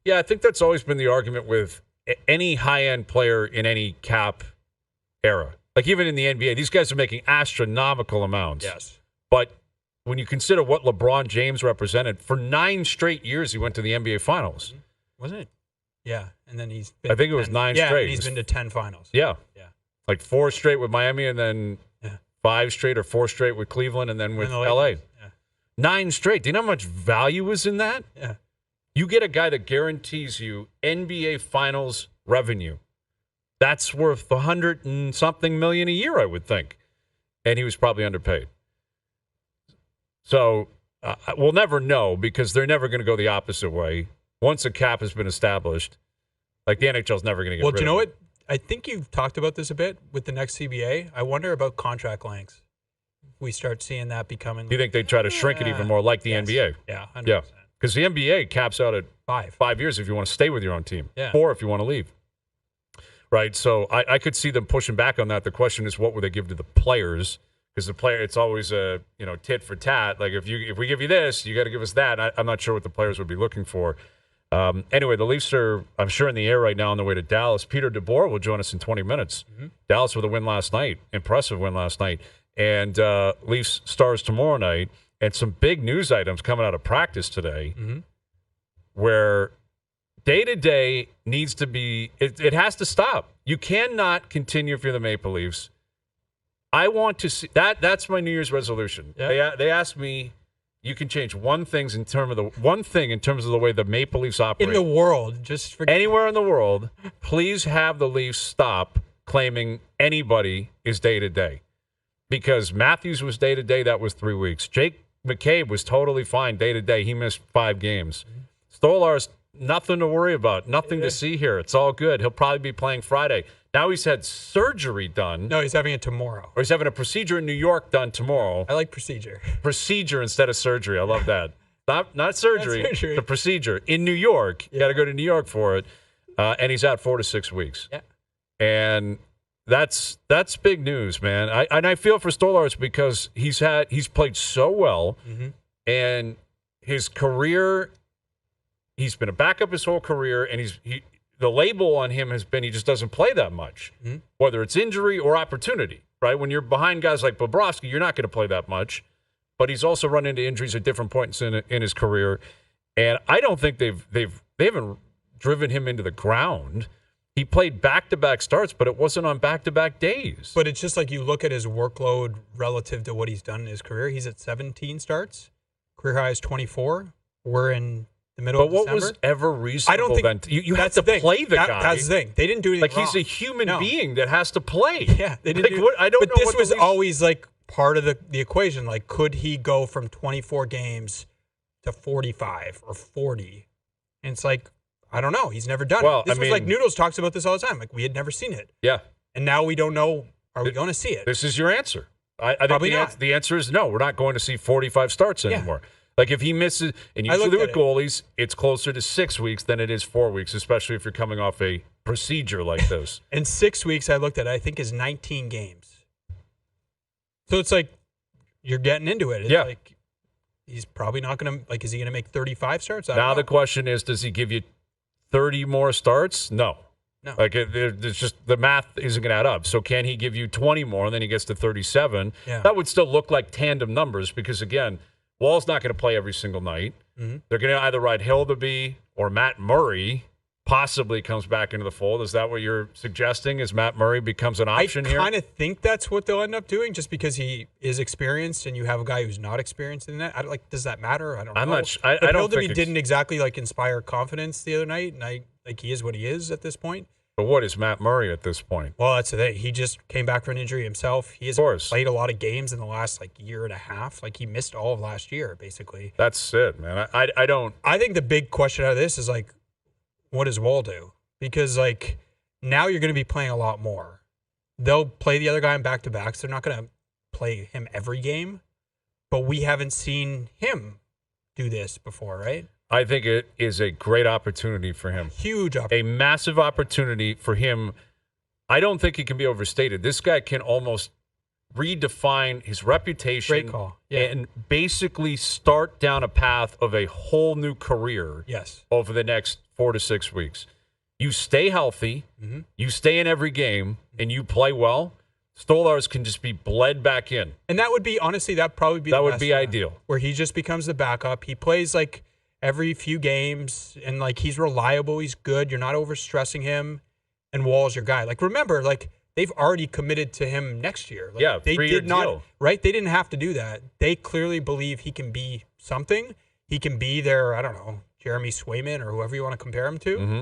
Yeah, I think that's always been the argument with any high-end player in any cap era. Like even in the NBA, these guys are making astronomical amounts. Yes. But when you consider what LeBron James represented, for 9 straight years he went to the NBA Finals. Wasn't it? Yeah, and then he's been I think it was 9 yeah, straight. and he's been to 10 finals. Yeah. Yeah. Like 4 straight with Miami and then 5 straight or 4 straight with Cleveland and then with LA. Yeah. 9 straight. Do you know how much value is in that? Yeah. You get a guy that guarantees you NBA Finals revenue. That's worth $100 and something million a year, I would think. And he was probably underpaid. So we'll never know because they're never going to go the opposite way. Once a cap has been established, like the NHL's never going to get rid of it. Well, do you know what? I think you've talked about this a bit with the next CBA. I wonder about contract lengths. We start seeing that becoming. Do you think they try to shrink it even more like the NBA? Yeah, 100%. Yeah. Because the NBA caps out at 5 years if you want to stay with your own team. Yeah. 4 if you want to leave. Right? So I could see them pushing back on that. The question is, what would they give to the players? Because the player, it's always a tit for tat. Like if we give you this, you got to give us that. I'm not sure what the players would be looking for. Anyway, the Leafs are, I'm sure, in the air right now on their way to Dallas. Peter DeBoer will join us in 20 minutes. Mm-hmm. Dallas with a win last night. Impressive win last night. And Leafs Stars tomorrow night. And some big news items coming out of practice today where day-to-day needs to be, it has to stop. You cannot continue if you're the Maple Leafs. I want to see, that's my New Year's resolution. Yeah. They asked me, you can change one thing in terms of the way the Maple Leafs operate. In the world, just for anywhere in the world, please have the Leafs stop claiming anybody is day-to-day. Because Matthews was day-to-day, that was 3 weeks. Jake McCabe was totally fine day-to-day. He missed 5 games. Stolar's nothing to worry about, nothing to see here. It's all good. He'll probably be playing Friday. Now he's had surgery done. No, he's having it tomorrow. Or he's having a procedure in New York done tomorrow. I like procedure. Procedure instead of surgery. I love that. Not surgery, Not surgery. the procedure. In New York. You got to go to New York for it. And he's out 4 to 6 weeks. Yeah. And that's big news, man. I feel for Stolarz because he's played so well, and his career, he's been a backup his whole career, and the label on him has been he just doesn't play that much, whether it's injury or opportunity. Right? When you're behind guys like Bobrovsky, you're not going to play that much, but he's also run into injuries at different points in his career, and I don't think they haven't driven him into the ground. He played back-to-back starts, but it wasn't on back-to-back days. But it's just like you look at his workload relative to what he's done in his career. He's at 17 starts. Career high is 24. We're in the middle of December. But what was ever reasonable I don't think then? You have to play the guy. That's the thing. They didn't do anything like wrong. He's a human being that has to play. Yeah, they didn't I don't know. But this was always like part of the equation. Like, could he go from 24 games to 45 or 40? And it's like, I don't know. He's never done it. This was like Noodles talks about this all the time. Like, we had never seen it. Yeah. And now we don't know. Are we going to see it? This is your answer. I Probably think not. the answer is no. We're not going to see 45 starts anymore. Like, if he misses, and usually with goalies, it's closer to 6 weeks than it is 4 weeks, especially if you're coming off a procedure like this. And 6 weeks, I looked at, I think, is 19 games. So it's like you're getting into it. It's like he's probably not going to, like, is he going to make 35 starts? Now the question is, does he give you 30 more starts? No. Like, it's just the math isn't going to add up. So can he give you 20 more and then he gets to 37? Yeah. That would still look like tandem numbers because, again, Wall's not going to play every single night. They're going to either ride Hildeby or Matt Murray possibly comes back into the fold. Is that what you're suggesting? Is Matt Murray becomes an option here? I kind of think that's what they'll end up doing just because he is experienced and you have a guy who's not experienced in that. Does that matter? I don't know. I don't think Hildeby didn't exactly inspire confidence the other night, and he is what he is at this point. But what is Matt Murray at this point? Well, that's the thing. He just came back from an injury himself. He hasn't played a lot of games in the last year and a half. Like, he missed all of last year, basically. That's it, man. I don't. I think the big question out of this is what does Wall do? Because now you're going to be playing a lot more. They'll play the other guy in back-to-backs. They're not going to play him every game, but we haven't seen him do this before, right? I think it is a great opportunity for him. Huge opportunity. A massive opportunity for him. I don't think it can be overstated. This guy can almost redefine his reputation. Great call. Yeah. And basically start down a path of a whole new career Yes. over the next 4 to 6 weeks. You stay healthy, you stay in every game, and you play well, Stolarz can just be bled back in. And that would be, honestly, that'd probably be That the would best be for him, ideal. where he just becomes the backup. He plays like every few games, and like he's reliable, he's good. You're not overstressing him, and Wall's your guy. Like, remember, like they've already committed to him next year. Like, Yeah, they 3-year did not, deal. right? They didn't have to do that. They clearly believe he can be something. He can be their, I don't know, Jeremy Swayman or whoever you want to compare him to. Mm-hmm.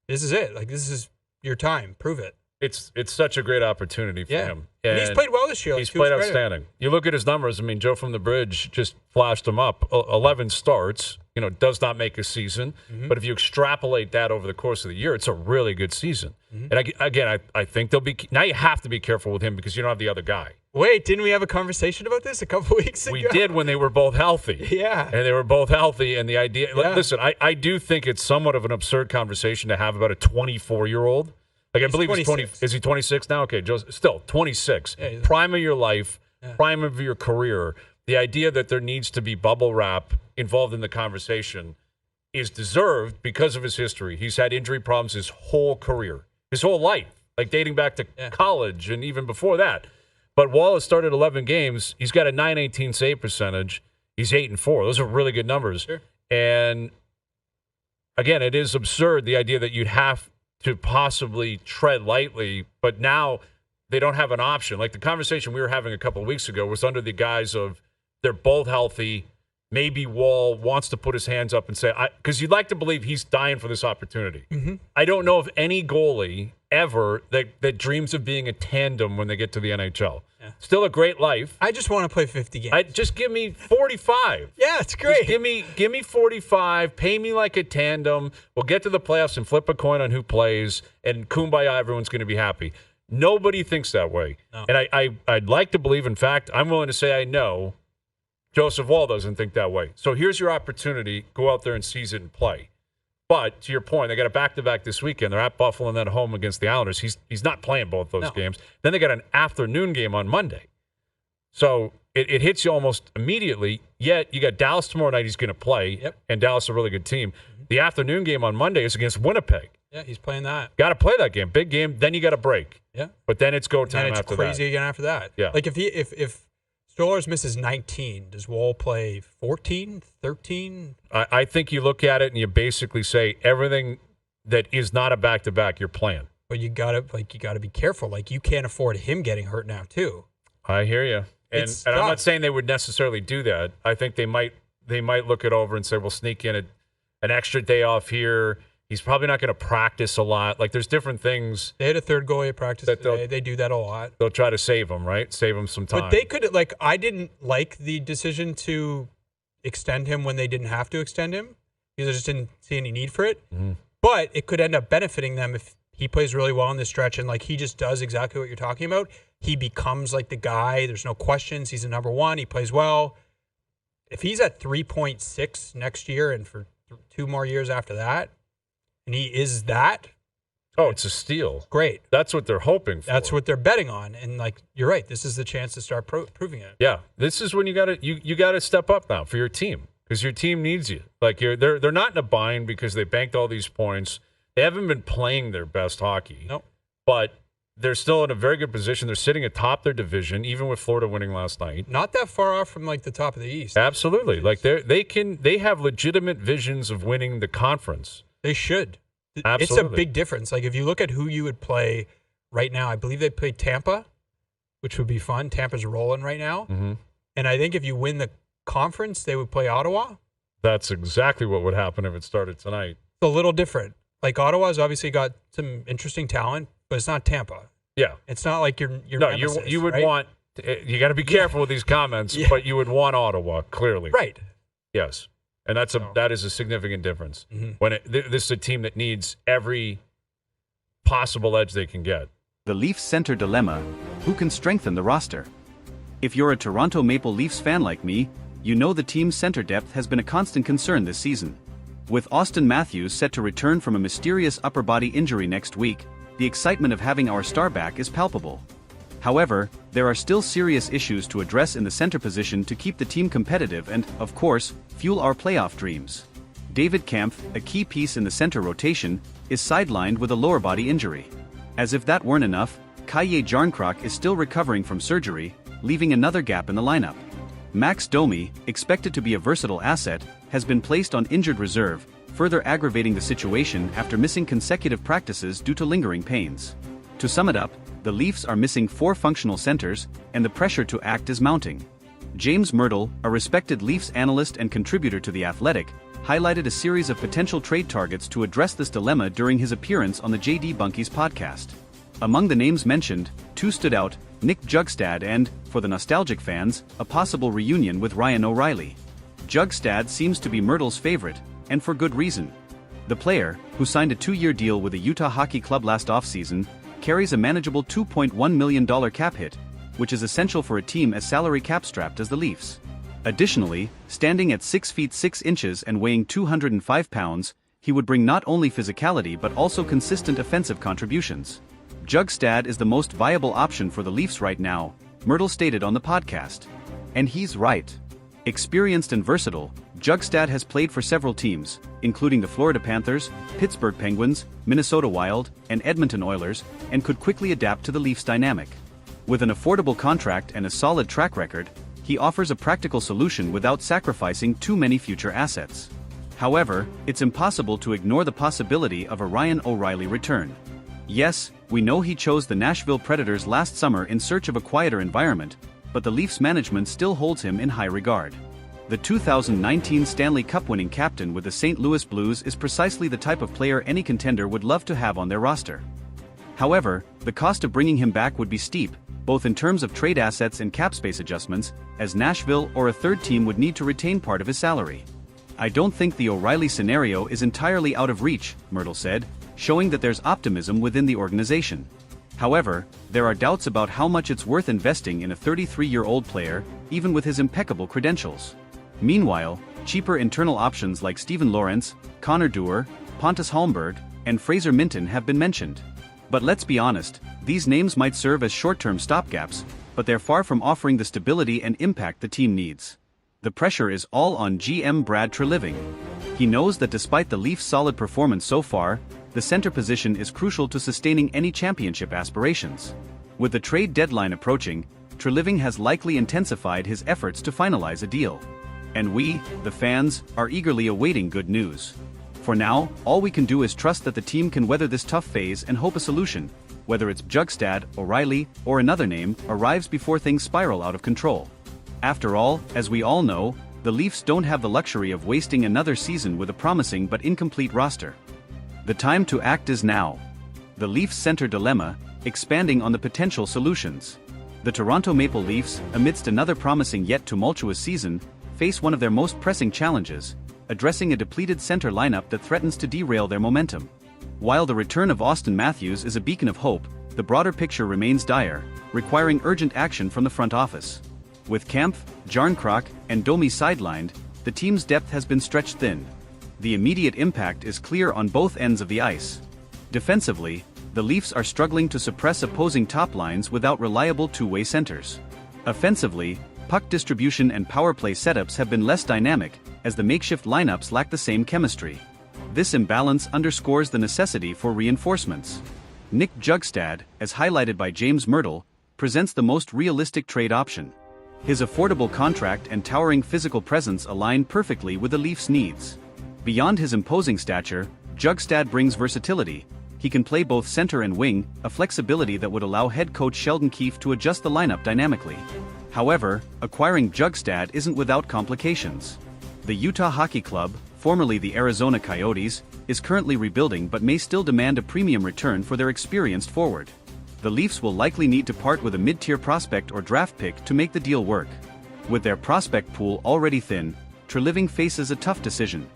This is it. Like, this is your time. Prove it. It's such a great opportunity for Yeah. him. And he's played well this year. Like, He's to his played credit. outstanding. You look at his numbers. I mean, Joe from the Bridge just flashed him up. 11 starts. Does not make a season. But if you extrapolate that over the course of the year, it's a really good season. And I think they'll be. Now you have to be careful with him because you don't have the other guy. Wait, didn't we have a conversation about this a couple weeks ago? We did when they were both healthy. Yeah. And they were both healthy. And the idea, Yeah. listen, I do think it's somewhat of an absurd conversation to have about a 24-year-old. Like, I believe he's 20. 26. Is he 26 now? Okay, still 26. Yeah, Prime of your life, prime of your career. The idea that there needs to be bubble wrap involved in the conversation is deserved because of his history. He's had injury problems his whole career, his whole life, like dating back to college and even before that. But Wall has started 11 games. He's got a .918 save percentage. He's 8-4. Those are really good numbers. Sure. And again, it is absurd, the idea that you'd have to possibly tread lightly, but now they don't have an option. Like the conversation we were having a couple of weeks ago was under the guise of they're both healthy. Maybe Wall wants to put his hands up and say, because you'd like to believe he's dying for this opportunity. I don't know of any goalie ever that dreams of being a tandem when they get to the NHL. Still a great life. I just want to play 50 games. Just give me 45. Yeah, it's Just great. give me 45. Pay me like a tandem. We'll get to the playoffs and flip a coin on who plays, and kumbaya, everyone's going to be happy. Nobody thinks that way. No. And I'd like to believe, in fact, I'm willing to say I know Joseph Wall doesn't think that way. So here's your opportunity. Go out there and seize it and play. But to your point, they got a back-to-back this weekend. They're at Buffalo and then at home against the Islanders. He's not playing both those games. Then they got an afternoon game on Monday. So it hits you almost immediately. Yet you got Dallas tomorrow night he's going to play, and Dallas is a really good team. The afternoon game on Monday is against Winnipeg. Yeah, he's playing that. Got to play that game. Big game. Then you got a break. Yeah. But then it's go time And it's after crazy that. again after that. Yeah. Like if Stolarz misses 19, does Wall play 14, 13? I think you look at it and you basically say everything that is not a back-to-back you're playing. But you gotta be careful. Like, you can't afford him getting hurt now too. I hear you. And It's I'm not tough. saying they would necessarily do that. I think they might look it over and say, we'll sneak in an extra day off here. He's probably not going to practice a lot. Like, there's different things They had a third goalie at practice That they'll- today. They do that a lot. they'll try to save him, right? Save him some time. But they could, like, I didn't like the decision to extend him when they didn't have to extend him because I just didn't see any need for it. Mm-hmm. But it could end up benefiting them if he plays really well in this stretch and, like, he just does exactly what you're talking about. He becomes, like, the guy. There's no questions. He's the number one. He plays well. If he's at 3.6 next year and for 2 more years after that, and he is that, Oh, it's a steal. great. That's what they're hoping for. That's what they're betting on. And, like, you're right. This is the chance to start proving it. Yeah, this is when you got to you got to step up now for your team because your team needs you. Like they're not in a bind because they banked all these points. They haven't been playing their best hockey. Nope. But they're still in a very good position. They're sitting atop their division, even with Florida winning last night. Not that far off from, like, the top of the East. Absolutely, like they have legitimate visions of winning the conference. They should. It's a Absolutely. big difference. Like, if you look at who you would play right now, I believe they play Tampa, which would be fun. Tampa's rolling right now. Mm-hmm. And I think if you win the conference, they would play Ottawa. That's exactly what would happen if it started tonight. It's a little different. Like, Ottawa's obviously got some interesting talent, but it's not Tampa. Yeah. It's not like you're No, nemesis, you would right? want. You got to be careful with these comments, Yeah. but you would want Ottawa clearly. Right. Yes, and that is a significant difference. Mhm. When this is a team that needs every possible edge they can get. The Leafs center dilemma: who can strengthen the roster? If you're a Toronto Maple Leafs fan like me, you know the team's center depth has been a constant concern this season. With Austin Matthews set to return from a mysterious upper body injury next week, the excitement of having our star back is palpable. However, there are still serious issues to address in the center position to keep the team competitive and, of course, fuel our playoff dreams. David Kampf, a key piece in the center rotation, is sidelined with a lower body injury. As if that weren't enough, Kaje Jarnkrok is still recovering from surgery, leaving another gap in the lineup. Max Domi, expected to be a versatile asset, has been placed on injured reserve, further aggravating the situation after missing consecutive practices due to lingering pains. To sum it up, the Leafs are missing 4 functional centers, and the pressure to act is mounting. James Mirtle, a respected Leafs analyst and contributor to The Athletic, highlighted a series of potential trade targets to address this dilemma during his appearance on the JD Bunkies podcast. Among the names mentioned, 2 stood out: Nick Jugstad and, for the nostalgic fans, a possible reunion with Ryan O'Reilly. Jugstad seems to be Mirtle's favorite, and for good reason. The player, who signed a 2-year deal with the Utah Hockey Club last offseason, carries a manageable $2.1 million cap hit, which is essential for a team as salary cap-strapped as the Leafs. Additionally, standing at 6 feet 6 inches and weighing 205 pounds, he would bring not only physicality but also consistent offensive contributions. Jugstad is the most viable option for the Leafs right now, Mirtle stated on the podcast. And he's right. Experienced and versatile, Jugstad has played for several teams, including the Florida Panthers, Pittsburgh Penguins, Minnesota Wild, and Edmonton Oilers, and could quickly adapt to the Leafs' dynamic. With an affordable contract and a solid track record, he offers a practical solution without sacrificing too many future assets. However, it's impossible to ignore the possibility of a Ryan O'Reilly return. Yes, we know he chose the Nashville Predators last summer in search of a quieter environment, but the Leafs management still holds him in high regard. The 2019 Stanley Cup winning captain with the St. Louis Blues is precisely the type of player any contender would love to have on their roster. However, the cost of bringing him back would be steep, both in terms of trade assets and cap space adjustments, as Nashville or a third team would need to retain part of his salary. I don't think the O'Reilly scenario is entirely out of reach, Mirtle said, showing that there's optimism within the organization. However, there are doubts about how much it's worth investing in a 33-year-old player, even with his impeccable credentials. Meanwhile, cheaper internal options like Steven Lorentz, Connor Dewar, Pontus Holmberg, and Fraser Minton have been mentioned. But let's be honest, these names might serve as short-term stopgaps, but they're far from offering the stability and impact the team needs. The pressure is all on GM Brad Treliving. He knows that despite the Leafs' solid performance so far, the center position is crucial to sustaining any championship aspirations. With the trade deadline approaching, Treliving has likely intensified his efforts to finalize a deal. And we, the fans, are eagerly awaiting good news. For now, all we can do is trust that the team can weather this tough phase and hope a solution, whether it's Jugstad, O'Reilly, or another name, arrives before things spiral out of control. After all, as we all know, the Leafs don't have the luxury of wasting another season with a promising but incomplete roster. The time to act is now. The Leafs center dilemma, expanding on the potential solutions. The Toronto Maple Leafs, amidst another promising yet tumultuous season, face one of their most pressing challenges, addressing a depleted center lineup that threatens to derail their momentum. While the return of Auston Matthews is a beacon of hope, the broader picture remains dire, requiring urgent action from the front office. With Kampf, Jarnkrok, and Domi sidelined, the team's depth has been stretched thin. The immediate impact is clear on both ends of the ice. Defensively, the Leafs are struggling to suppress opposing top lines without reliable two-way centers. Offensively, puck distribution and power play setups have been less dynamic, as the makeshift lineups lack the same chemistry. This imbalance underscores the necessity for reinforcements. Nick Jugstad, as highlighted by James Mirtle, presents the most realistic trade option. His affordable contract and towering physical presence align perfectly with the Leafs' needs. Beyond his imposing stature, Jugstad brings versatility. He can play both center and wing, a flexibility that would allow head coach Sheldon Keefe to adjust the lineup dynamically. However, acquiring Jugstad isn't without complications. The Utah Hockey Club, formerly the Arizona Coyotes, is currently rebuilding but may still demand a premium return for their experienced forward. The Leafs will likely need to part with a mid-tier prospect or draft pick to make the deal work. With their prospect pool already thin, Treliving faces a tough decision.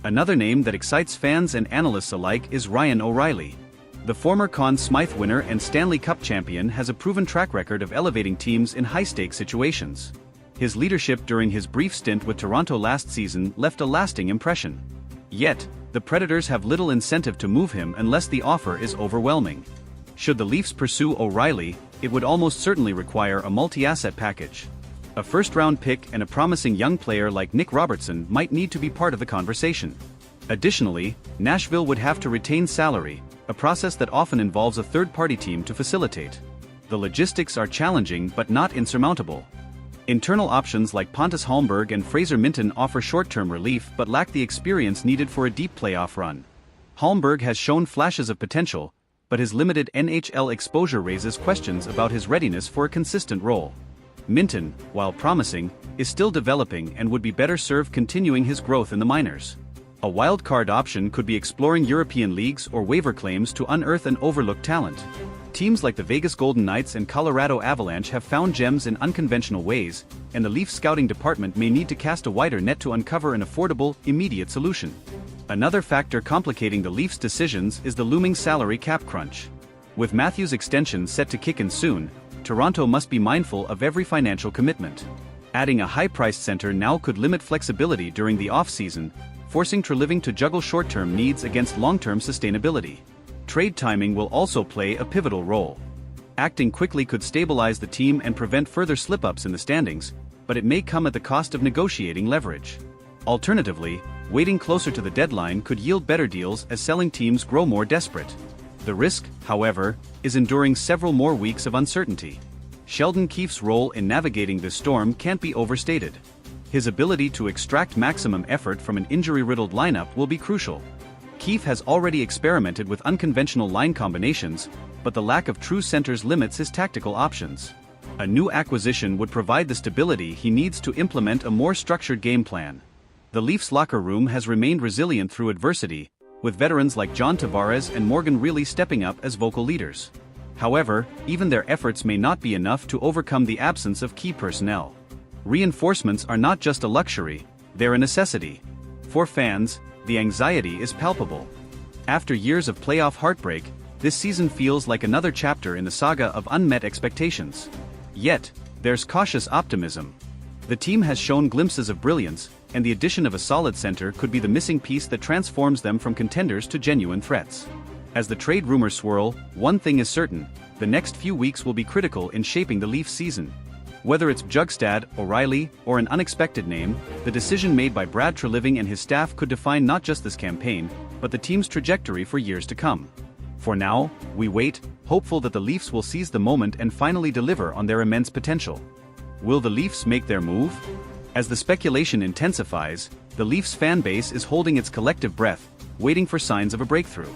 Another name that excites fans and analysts alike is Ryan O'Reilly. The former Conn Smythe winner and Stanley Cup champion has a proven track record of elevating teams in high-stakes situations. His leadership during his brief stint with Toronto last season left a lasting impression. Yet, the Predators have little incentive to move him unless the offer is overwhelming. Should the Leafs pursue O'Reilly, it would almost certainly require a multi-asset package. A first-round pick and a promising young player like Nick Robertson might need to be part of the conversation. Additionally, Nashville would have to retain salary, a process that often involves a third-party team to facilitate. The logistics are challenging but not insurmountable. Internal options like Pontus Holmberg and Fraser Minton offer short-term relief but lack the experience needed for a deep playoff run. Holmberg has shown flashes of potential, but his limited NHL exposure raises questions about his readiness for a consistent role. Minton, while promising, is still developing and would be better served continuing his growth in the minors. A wild-card option could be exploring European leagues or waiver claims to unearth an overlooked talent. Teams like the Vegas Golden Knights and Colorado Avalanche have found gems in unconventional ways, and the Leafs scouting department may need to cast a wider net to uncover an affordable, immediate solution. Another factor complicating the Leafs' decisions is the looming salary cap crunch. With Matthews' extension set to kick in soon, Toronto must be mindful of every financial commitment. Adding a high-priced center now could limit flexibility during the off-season, forcing Treliving to juggle short-term needs against long-term sustainability. Trade timing will also play a pivotal role. Acting quickly could stabilize the team and prevent further slip-ups in the standings, but it may come at the cost of negotiating leverage. Alternatively, waiting closer to the deadline could yield better deals as selling teams grow more desperate. The risk, however, is enduring several more weeks of uncertainty. Sheldon Keefe's role in navigating this storm can't be overstated. His ability to extract maximum effort from an injury-riddled lineup will be crucial. Keefe has already experimented with unconventional line combinations, but the lack of true centers limits his tactical options. A new acquisition would provide the stability he needs to implement a more structured game plan. The Leafs locker room has remained resilient through adversity, with veterans like John Tavares and Morgan Rielly stepping up as vocal leaders. However, even their efforts may not be enough to overcome the absence of key personnel. Reinforcements are not just a luxury, they're a necessity. For fans, the anxiety is palpable. After years of playoff heartbreak, this season feels like another chapter in the saga of unmet expectations. Yet, there's cautious optimism. The team has shown glimpses of brilliance, and the addition of a solid center could be the missing piece that transforms them from contenders to genuine threats. As the trade rumors swirl, one thing is certain: the next few weeks will be critical in shaping the Leafs season. Whether it's Bjugstad, O'Reilly, or an unexpected name, the decision made by Brad Treliving and his staff could define not just this campaign, but the team's trajectory for years to come. For now, we wait, hopeful that the Leafs will seize the moment and finally deliver on their immense potential. Will the Leafs make their move? As the speculation intensifies, the Leafs fan base is holding its collective breath, waiting for signs of a breakthrough.